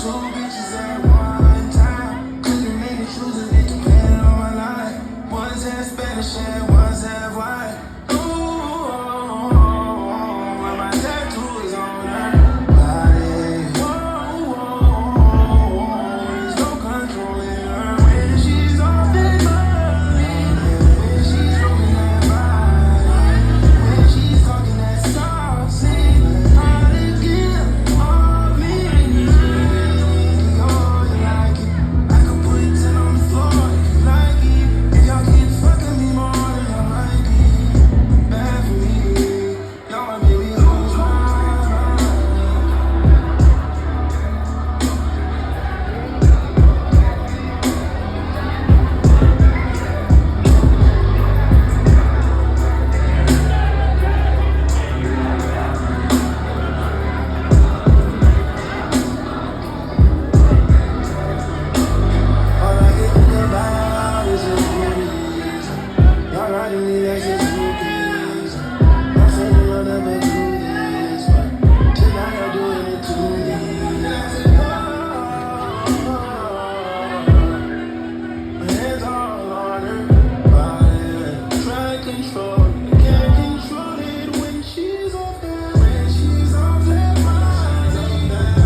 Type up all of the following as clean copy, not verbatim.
Two bitches at one time. Couldn't make me choose it, it depended on my life. One's half Spanish and one's half white. Ooh, and my tattoo is on her body. There's no controlling her when she's off that money. When she's rolling that body. When she's talking that soft, sing how to give all me. Oh, you like it? I could put 10 on the floor if you like it. If y'all keep fucking me more than I like it, bad for me. Y'all might make me lose my mind. All I can think about is your booties. Y'all riding me like it's rookies. I'm saying you'll never do this, but tonight I'm doing it to me. My hands all on her body. Try to control it, can't control it when she's off that. When she's off that mind.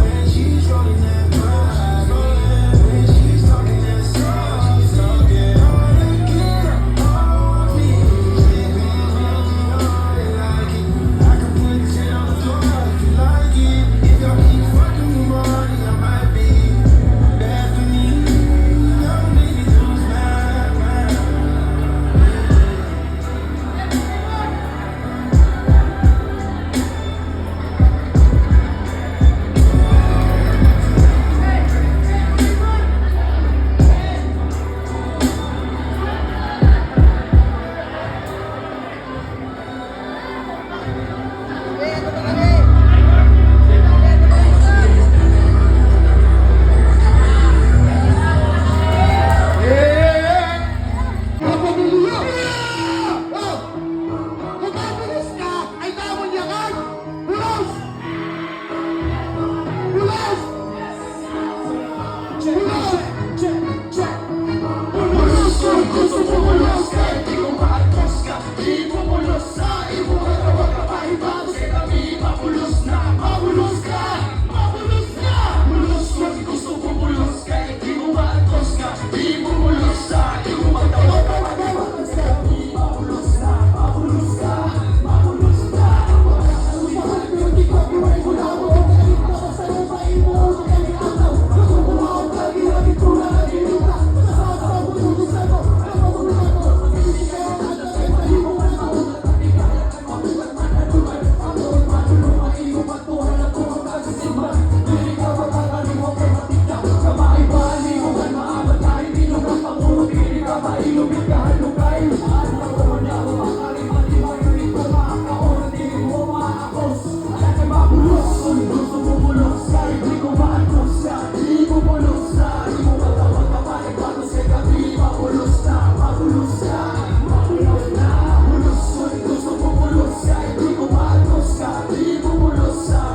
When she's rolling that body. When she's talking that soft, she's talking all that get off me. Oh, you like it? I can put 10 on the floor if you like it. If y'all keep fucking me more, then I might be bad for me. Y'all make me lose my mind.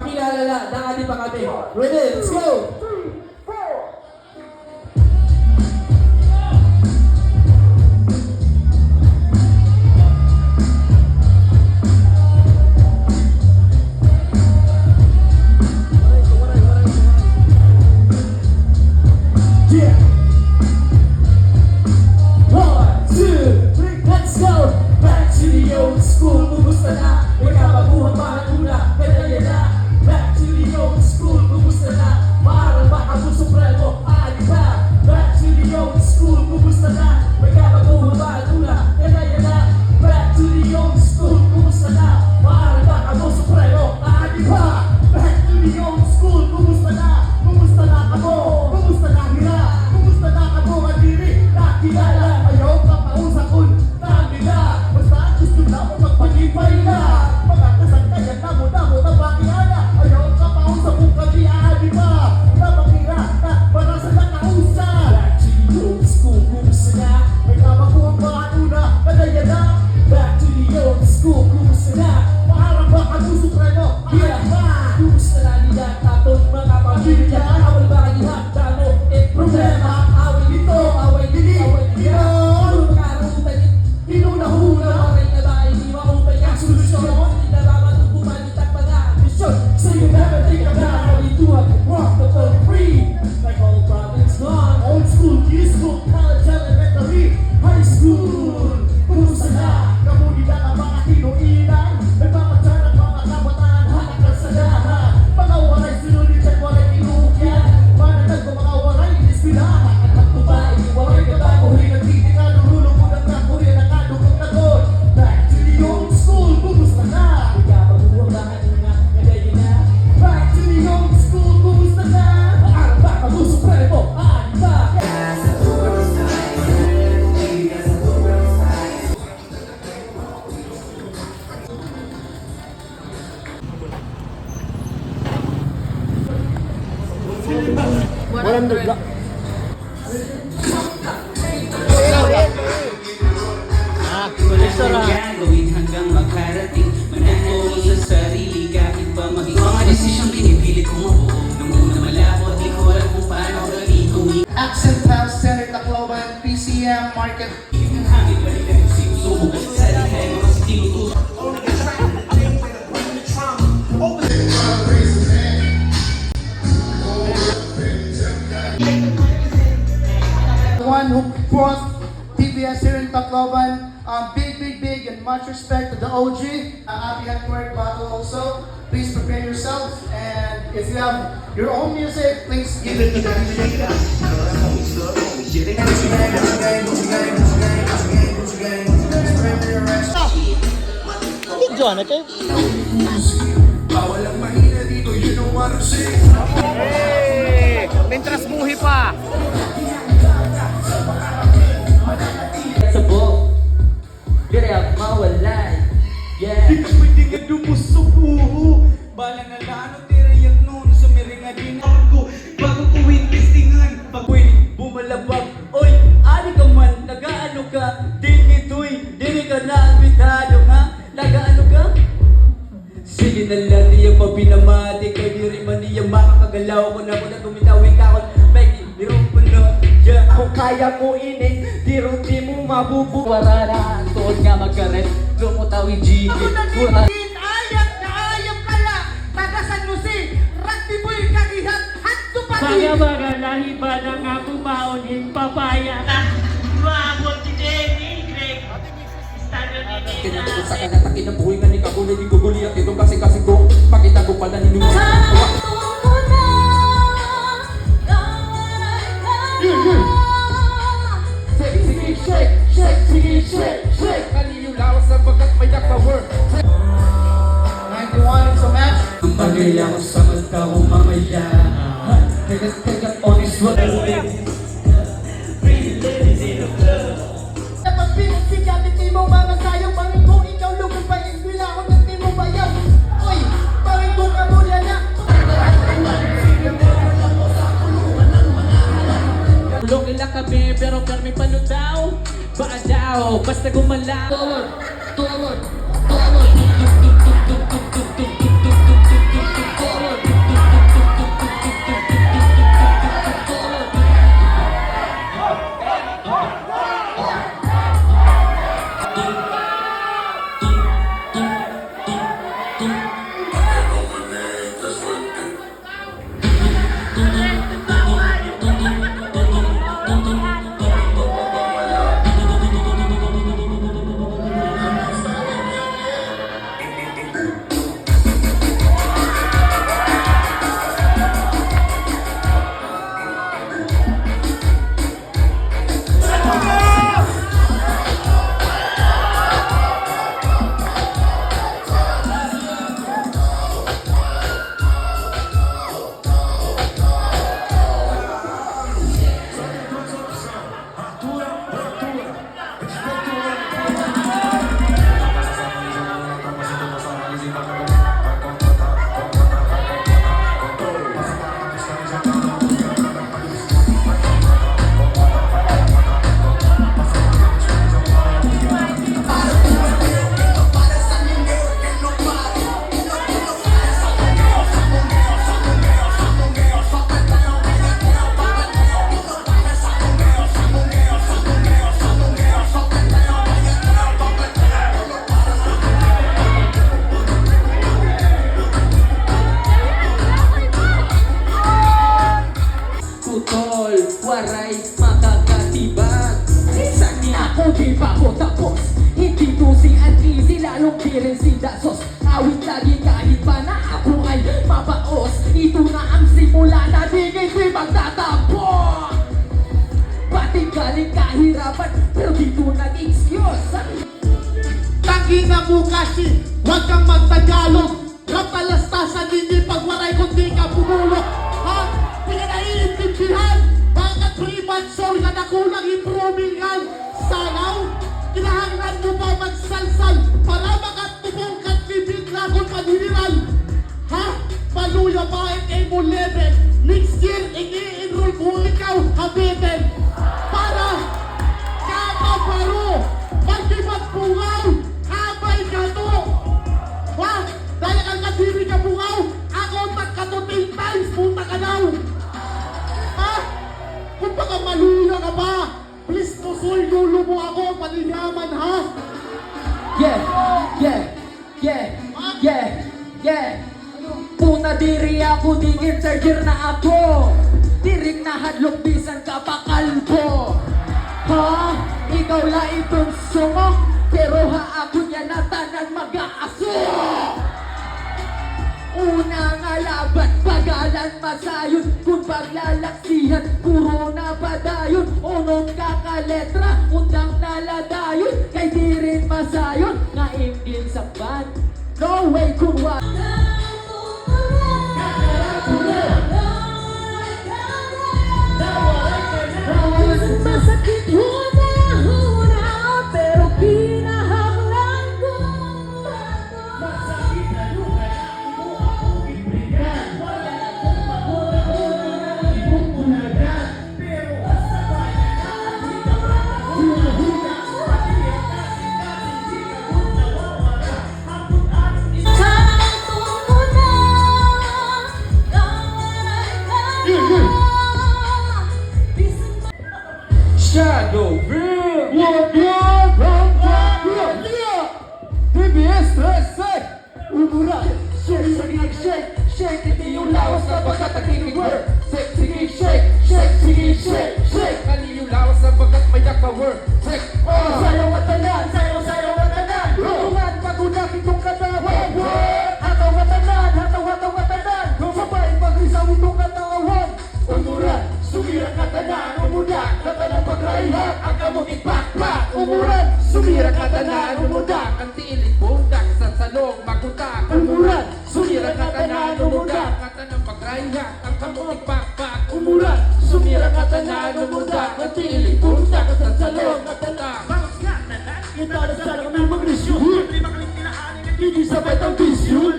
Pinalala, nakali pa kami. Ready, let's go! Yeah! 1, 2, 3, let's go! Back to the old school, kumusta na? May kabaguhan parang una, kaya na. Back to the old school, kumusta na? Parang baka mo supremo, di ba? Back to the old school, kumusta na? May kabaguhan parang una, kaya na. Back to the old school, kumusta na? Parang baka mo supremo, di ba? Back to the old school, kumusta na? Kumusta na ako? Kumusta na hira? Kumusta na ako kadiri? Nakilala, ayaw ka pausakon, nangila. Basta gusto na mo magpagipay na. Pagkatasan kaya damo-damo na bakiana. Ayaw ka pausakon kadiaan, di ba? Napakira na para sa nakausa. Back to the old school, kumusta na? May kabakuhan pa una, kadaya na. Back to the old school, kumusta na? Parang baka gusto preno, di ba? Kumusta na nila tatong mga pamilya? Awal ba kayo 500 lang. Gagawin hanggang makarating Mananalo sa sarili kahit pa maging mga desisyong pinipili kong mabuo Nung una malabo di ko alam kung paano gagawin Accent House, Center Tacloban, PCM, Market. Ang hangin balik ka rin sinusubok Sa lihay mga sa tinututok The one who brought TBS here in Tacloban. Big, and much respect to the OG. Happy Handwork Battle also. Please prepare yourselves. And if you have your own music, please give it to them. Video na kayo. Bawal ang mahina dito, you know what I'm saying. Mentras buhi pa. Sabok Direk mawalay Yeah Di ka pwede nga dumos sa buho Bala na lano tirayak nun sa miringa din ako Bago ko witnessingan Pag bumalabag Oy, ali ka man, nagaano ka Dingitoy, dili ka na albitado nga Nagaano ka? Sige na lang niya pa pinamati Kay diri man niya makakagalaw ko na muna tumitawin ka ako Maging biro pa na Yeah, kung kaya mo ini Diro di mo mabubu Warana, tuod nga magkaret Lumutawin jigit Kurang Ayam na ayam kala. Tagasan mo si Rugby Boy kagihat. Hanto pa Baga lahi ba na nga kumaon in papaya. Tinatapos sa kanatakin ng buhay nga ni Kabulay Di guguli at itong kasi ko Makita ko pala ninyo Shake. Kanino lawas sa bagat may power. 91 is a match. Ang bagay ako sa mata ko mamaya Tegat honest what Napagpinag si Kapit Timo, mga sayang Paring ko ikaw lugar pa yung bila ako ng Timo Bayaw. Oy, paring ko ka muna na. Ulong ila kami pero permi panutaw. Baka daw, basta gumalaw. Forward. waray makakatibag. Minsan ni ako di pa ko tapos. Hindi to si Antizi, lalong kirin si Dasos. Awit lagi kahit pa na ako ay mabaos. Ito na ang simula na di hindi magtatampo. Pati galing kahirapan, pero dito nag-excuse. Tangi na mo kasi, huwag kang magtagalog. Kapalastasan hindi pagwaray kung di ka bumulok. Ha? Di ka naiintindihan? Bakit 3 months old ka na kulang improving yan? Sanaw? Kinahanglan mo ba magsalsal para makatubong ka bibig lagon paniniral? Ha? Paluya ba ang emo level? Next year, i-enroll ko kabitin para kakaparo magdibat bungaw abay kato ha dahil ang kadiri ka bungaw ako tagkatuting times puta ka daw ha kung baka maluya ka ba please musul yulo mo ako paninyaman ha Yeah. Puna diri ako, digit charger na ako. Diring na hadlok bisan ka pakalbo. Ha? Ikaw la itong sungo, pero ha ako niya na tanan mag-aaso. Una nga laban, pagalan masayon. Kung paglalaksihan, puro na padayon. Unong kakaletra, undang naladayon. Kay di rin masayon, ngaingin sa ban. No way kung wa. Masakit huna, pero pinahanglan ko. Masakit na lugar mo ako ibigyan. Wala akong magulang, ipupunagan. Pero sa bayan na, di ka huna-huna. Pati ang kasi, di ka nawawala. Hapon at Shadowville! PBS 13! Umura! Shake, shake, shake! Shake, hindi yung lawas na bagat ang kikigwer! Shake, sige, shake! Shake, sige, shake! Shake! Kani yung lawas na bagat may power. Check! Sayaw at tanan! Sayaw at tanan! Tungan, pagunak itong katawan! Hataw at tanan! Hataw at tanan! Sabay, pag-isaw itong katawan! Umuran! Sumirat na tanan! Umudak! Katanan pagraihan! Ang kamong ipakpak! Umuran! Sumirat na tanan, umudak. Ang tiilig bundak sa salong magutak. Umuran! Sumirat na tanan! Umudak! Katanang pagraiha, ang kamuting pakpak. Umuran! Sumirat na tanan! Umudak! Ang tiilig buntak sa salong magutak! Kita na sana kami magresyon! Hindi sabay ang visyon!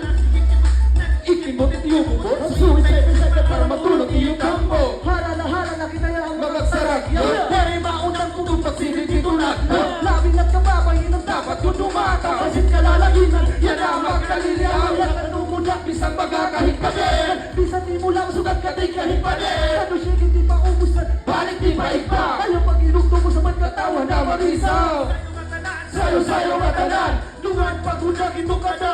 Iklimot at iyong bubot. Ang suicide na para matulog iyong kampo! Hala na kita yung mga Sarap yan. Pero maunang kung pagsilid dito na labing at kababayin ang dapat kung dumata Kasit kalalaginan, yan ang magkalilihan Yan ang numunak, bisang magkakahit pa din Bisan di mo lang sugat ka di kahit pa din Ano siya hindi pa umusan, balik di maigpa Ayaw pag inugto mo sa magkatawan na mag-isaw Sayo at tanan, dungan pag-unak ito ka na